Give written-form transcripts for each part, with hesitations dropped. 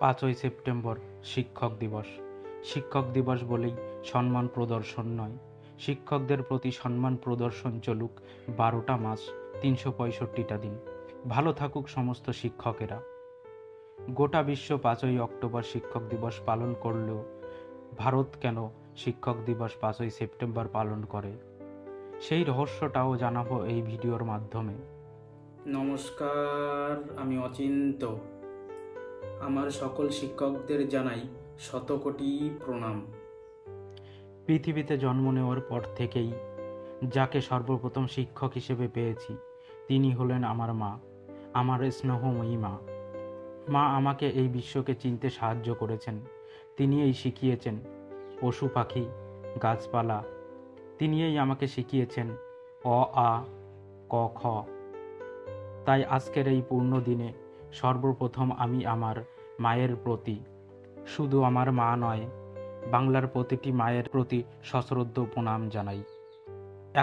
5ই September শিক্ষক দিবস। শিক্ষক দিবস বলেই সম্মান প্রদর্শন নয়, শিক্ষকদের প্রতি সম্মান প্রদর্শন চলুক 12টা মাস 365টা দিন। ভালো থাকুক সমস্ত শিক্ষকেরা। গোটা বিশ্ব 5ই অক্টোবর শিক্ষক দিবস পালন করলেও ভারত কেন শিক্ষক দিবস 5ই সেপ্টেম্বর পালন করে, সেই রহস্যটাও জানাবো এই ভিডিওর মাধ্যমে। নমস্কার, আমি অচিন্ত। আমার সকল শিক্ষকদের জানাই শতকোটি প্রণাম। পৃথিবীতে জন্ম নেওয়ার পর থেকেই যাকে সর্বপ্রথম শিক্ষক হিসেবে পেয়েছি তিনি হলেন আমার মা, আমার স্নেহময়ী মা। মা আমাকে এই বিশ্বকে চিনতে সাহায্য করেছেন। তিনি এই শিখিয়েছেন পশু পাখি গাছপালা, তিনি এই আমাকে শিখিয়েছেন অ আ ক খ। তাই আজকের এই পূর্ণ দিনে সর্বপ্রথম আমি আমার মায়ের প্রতি, শুধু আমার মা নয়, বাংলার প্রতিটি মায়ের প্রতি সশ্রদ্ধ প্রণাম জানাই।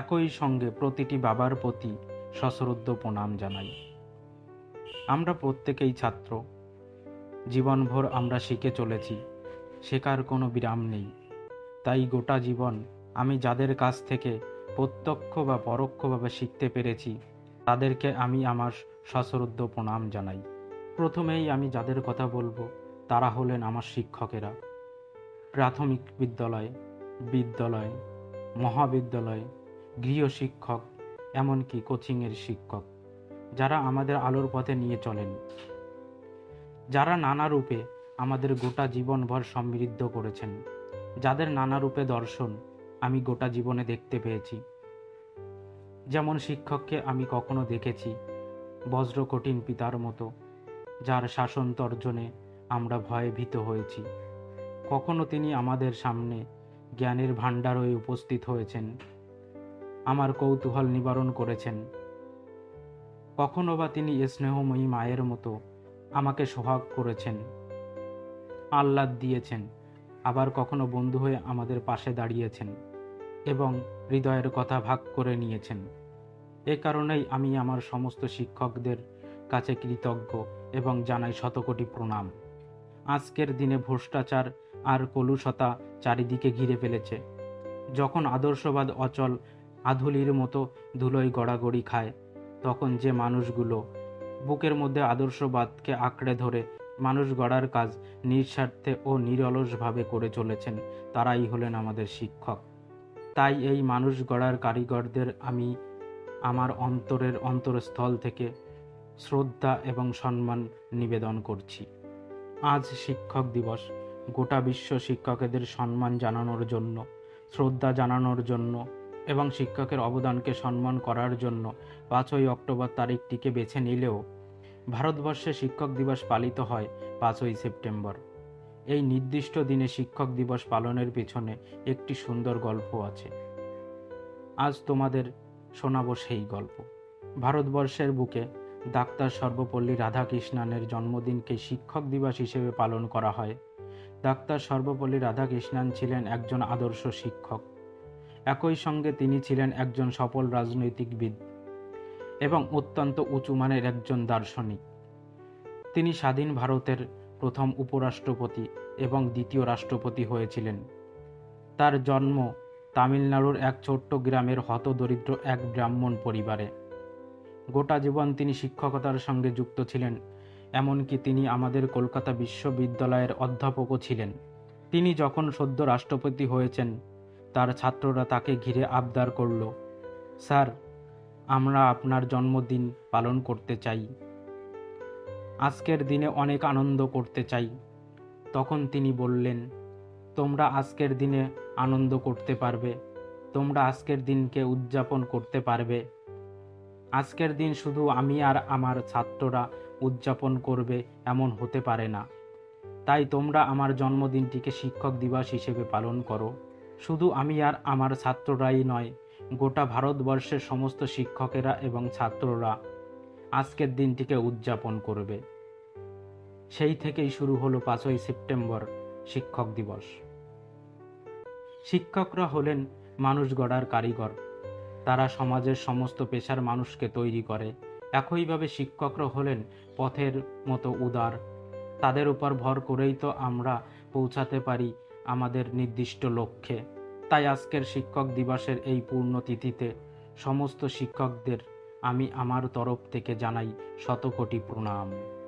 একই সঙ্গে প্রতিটি বাবার প্রতি সশ্রদ্ধ প্রণাম জানাই। আমরা প্রত্যেকেই ছাত্র, জীবনভর আমরা শিখে চলেছি, শেখার কোনো বিরাম নেই। তাই গোটা জীবন আমি যাদের কাছ থেকে প্রত্যক্ষ বা পরোক্ষভাবে শিখতে পেরেছি তাদেরকে আমি আমার সশ্রদ্ধ প্রণাম জানাই। প্রথমেই আমি যাদের কথা বলবো তারা হলেন আমার শিক্ষকেরা। প্রাথমিক বিদ্যালয়, বিদ্যালয়, মহাবিদ্যালয়, গৃহশিক্ষক, এমনকি কোচিংয়ের শিক্ষক, যারা আমাদের আলোর পথে নিয়ে চলেন, যারা নানা রূপে আমাদের গোটা জীবনভর সমৃদ্ধ করেছেন, যাদের নানা রূপে দর্শন আমি গোটা জীবনে দেখতে পেয়েছি। যেমন শিক্ষককে আমি কখনো দেখেছি বজ্রকঠিন পিতার মতো, যার শাসন তর্জনে আমরা ভয়ে ভীত হয়েছি। কখনো তিনি আমাদের সামনে জ্ঞানের ভাণ্ডার হয়ে উপস্থিত হয়েছেন, আমার কৌতূহল নিবারণ করেছেন। কখনো বা তিনি স্নেহময়ী মায়ের মতো আমাকে সোহাগ করেছেন, আহ্লাদ দিয়েছেন। আবার কখনো বন্ধু হয়ে আমাদের পাশে দাঁড়িয়েছেন এবং হৃদয়ের কথা ভাগ করে নিয়েছেন। এ কারণেই আমি আমার সমস্ত শিক্ষকদের কাছে কৃতজ্ঞ এবং জানাই শতকোটি প্রণাম। আজকের দিনে ভ্রষ্টাচার আর কলুষতা চারিদিকে ঘিরে ফেলেছে। যখন আদর্শবাদ অচল আধুলির মতো ধুলোয় গড়াগড়ি খায়, তখন যে মানুষগুলো বুকের মধ্যে আদর্শবাদকে আঁকড়ে ধরে মানুষ গড়ার কাজ নিঃস্বার্থে ও নিরলসভাবে করে চলেছেন, তারাই হলেন আমাদের শিক্ষক। তাই এই মানুষ গড়ার কারিগরদের আমি আমার অন্তরের অন্তরস্থল থেকে শ্রদ্ধা এবং সম্মান নিবেদন করছি। আজ শিক্ষক দিবস, গোটা বিশ্ব শিক্ষকদের সম্মান জানানোর জন্য, শ্রদ্ধা জানানোর জন্য এবং শিক্ষকের অবদানকে সম্মান করার জন্য 5ই অক্টোবর তারিখটিকে বেছে নিলেও ভারতবর্ষে শিক্ষক দিবস পালিত হয় 5ই সেপ্টেম্বর। এই নির্দিষ্ট দিনে শিক্ষক দিবস পালনের পেছনে একটি সুন্দর গল্প আছে। আজ তোমাদের শোনাবো সেই গল্প। ভারতবর্ষের বুকে ডাক্তার সর্বপল্লী রাধাকৃষ্ণানের জন্মদিনকে শিক্ষক দিবস হিসেবে পালন করা হয়। ডাক্তার সর্বপল্লী রাধাকৃষ্ণান ছিলেন একজন আদর্শ শিক্ষক। একই সঙ্গে তিনি ছিলেন একজন সফল রাজনৈতিকবিদ এবং অত্যন্ত উঁচু মানের একজন দার্শনিক। তিনি স্বাধীন ভারতের প্রথম উপরাষ্ট্রপতি এবং দ্বিতীয় রাষ্ট্রপতি হয়েছিলেন। তার জন্ম তামিলনাড়ুর এক ছোট্ট গ্রামের হতদরিদ্র এক ব্রাহ্মণ পরিবারে। গোটা জীবন তিনি শিক্ষকতার সঙ্গে যুক্ত ছিলেন, এমনকি তিনি আমাদের কলকাতা বিশ্ববিদ্যালয়ের অধ্যাপকও ছিলেন। তিনি যখন সদ্য রাষ্ট্রপতি হয়েছেন, তার ছাত্ররা তাকে ঘিরে আবদার করল, স্যার, আমরা আপনার জন্মদিন পালন করতে চাই, আজকের দিনে অনেক আনন্দ করতে চাই। তখন তিনি বললেন, তোমরা আজকের দিনে আনন্দ করতে পারবে, তোমরা আজকের দিনকে উদযাপন করতে পারবে। আজকের দিন শুধু আমি আর আমার ছাত্ররা উদযাপন করবে এমন হতে পারে না। তাই তোমরা আমার জন্মদিনটিকে শিক্ষক দিবস হিসেবে পালন করো। শুধু আমি আর আমার ছাত্ররাই নয়, গোটা ভারতবর্ষের সমস্ত শিক্ষকেরা এবং ছাত্ররা আজকের দিনটিকে উদযাপন করবে। সেই থেকেই শুরু হলো 5ই সেপ্টেম্বর শিক্ষক দিবস। শিক্ষকরা হলেন মানুষ গড়ার কারিগর। তারা সমাজের সমস্ত পেশার মানুষকে তৈরি করে। একইভাবে শিক্ষকরা হলেন পথের মতো উদার, তাদের উপর ভর করেই তো আমরা পৌঁছাতে পারি আমাদের নির্দিষ্ট লক্ষ্যে। তাই আজকের শিক্ষক দিবসের এই পূর্ণতিথিতে সমস্ত শিক্ষকদের আমি আমার তরফ থেকে জানাই শতকোটি প্রণাম।